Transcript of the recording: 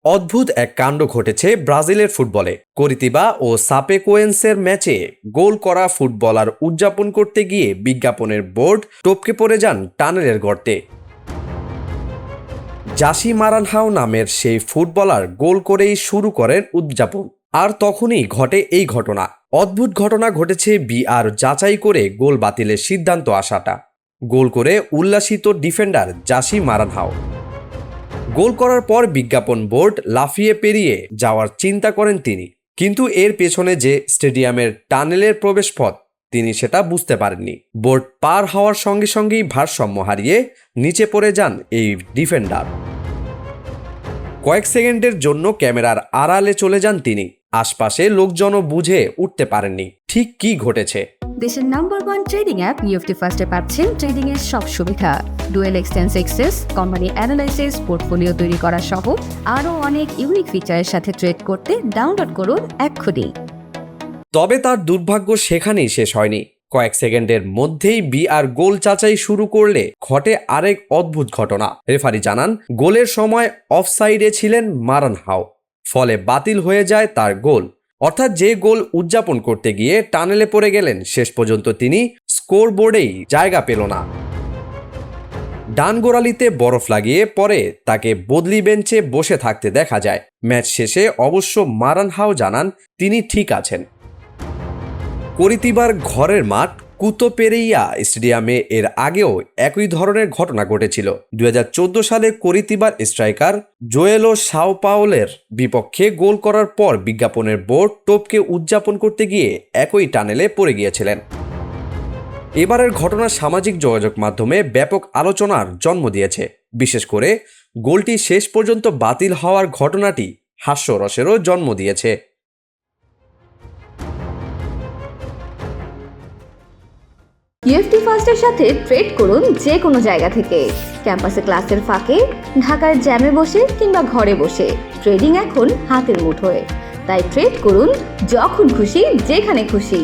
অদ্ভুত এক কাণ্ড ঘটেছে ব্রাজিলের ফুটবলে। করিতিবা ও সাপেকোয়েন্সের ম্যাচে গোল করা ফুটবলার উদযাপন করতে গিয়ে বিজ্ঞাপনের বোর্ড টপকে পড়ে যান টানেলের গর্তে। জাসি মারানহাও নামের সেই ফুটবলার গোল করেই শুরু করেন উদযাপন। আর তখনই ঘটে এই ঘটনা। অদ্ভুত ঘটনা ঘটেছে বিআর যাচাই করে গোল বাতিলের সিদ্ধান্ত আসাটা। গোল করে উল্লাসিত ডিফেন্ডার জাসি মারানহাও। গোল করার পর বিজ্ঞাপন বোর্ড লাফিয়ে পেরিয়ে যাওয়ার চিন্তা করেন তিনি, কিন্তু এর পেছনে যে স্টেডিয়ামের টানেলের প্রবেশপথ তিনি সেটা বুঝতে পারেননি। বোর্ড পার হওয়ার সঙ্গে সঙ্গেই ভারসাম্য হারিয়ে নিচে পড়ে যান এই ডিফেন্ডার। কয়েক সেকেন্ডের জন্য ক্যামেরার আড়ালে চলে যান তিনি। আশপাশে লোকজনও বুঝে উঠতে পারেননি ঠিক কি ঘটেছে। দেশের নাম্বার 1 ট্রেডিং অ্যাপ নিফটি ফার্স্টে পাচ্ছেন ট্রেডিং এর সব সুবিধা, dual exchange access, company analysis, portfolio তৈরি করা সহ আরও অনেক ইউনিক ফিচারের সাথে ট্রেড করতে ডাউনলোড করুন এক্ষুনি। তবে তার দুর্ভাগ্য সেখানেই শেষ হয়নি। কয়েক সেকেন্ডের মধ্যেই বিআর গোল যাচাই শুরু করলে ঘটে আরেক অদ্ভুত ঘটনা। রেফারি জানান গোলের সময় অফসাইডে ছিলেন মারানহাও, ফলে বাতিল হয়ে যায় তার গোল। অর্থাৎ যে গোল উদযাপন করতে গিয়ে টানেলে পড়ে গেলেন, শেষ পর্যন্ত তিনি স্কোরবোর্ডেই জায়গা পেল না। ডান গোড়ালিতে বরফ লাগিয়ে পরে তাকে বদলি বেঞ্চে বসে থাকতে দেখা যায়। ম্যাচ শেষে অবশ্য মারানহাও জানান তিনি ঠিক আছেন। করিতিবার ঘরের মাঠ কুতো পেরেইয়া স্টেডিয়ামে এর আগেও একই ধরনের ঘটনা ঘটেছিল। 2014 সালে করিতিবার স্ট্রাইকার জোয়েলো সাও পাওলের বিপক্ষে গোল করার পর বিজ্ঞাপনের বোর্ড টপকে উদযাপন করতে গিয়ে একই টানেলে পড়ে গিয়েছিলেন। এবারের ঘটনা সামাজিক যোগাযোগ মাধ্যমে ব্যাপক আলোচনার জন্ম দিয়েছে। বিশেষ করে গোলটি শেষ পর্যন্ত বাতিল হওয়ার ঘটনাটি হাস্যরসেরও জন্ম দিয়েছে। নিফটি ফার্স্টের সাথে ট্রেড করুন যে কোনো জায়গা থেকে। ক্যাম্পাসে ক্লাসের ফাঁকে, ঢাকার জ্যামে বসে কিংবা ঘরে বসে, ট্রেডিং এখন হাতের মুঠোয়। তাই ট্রেড করুন যখন খুশি, যেখানে খুশি।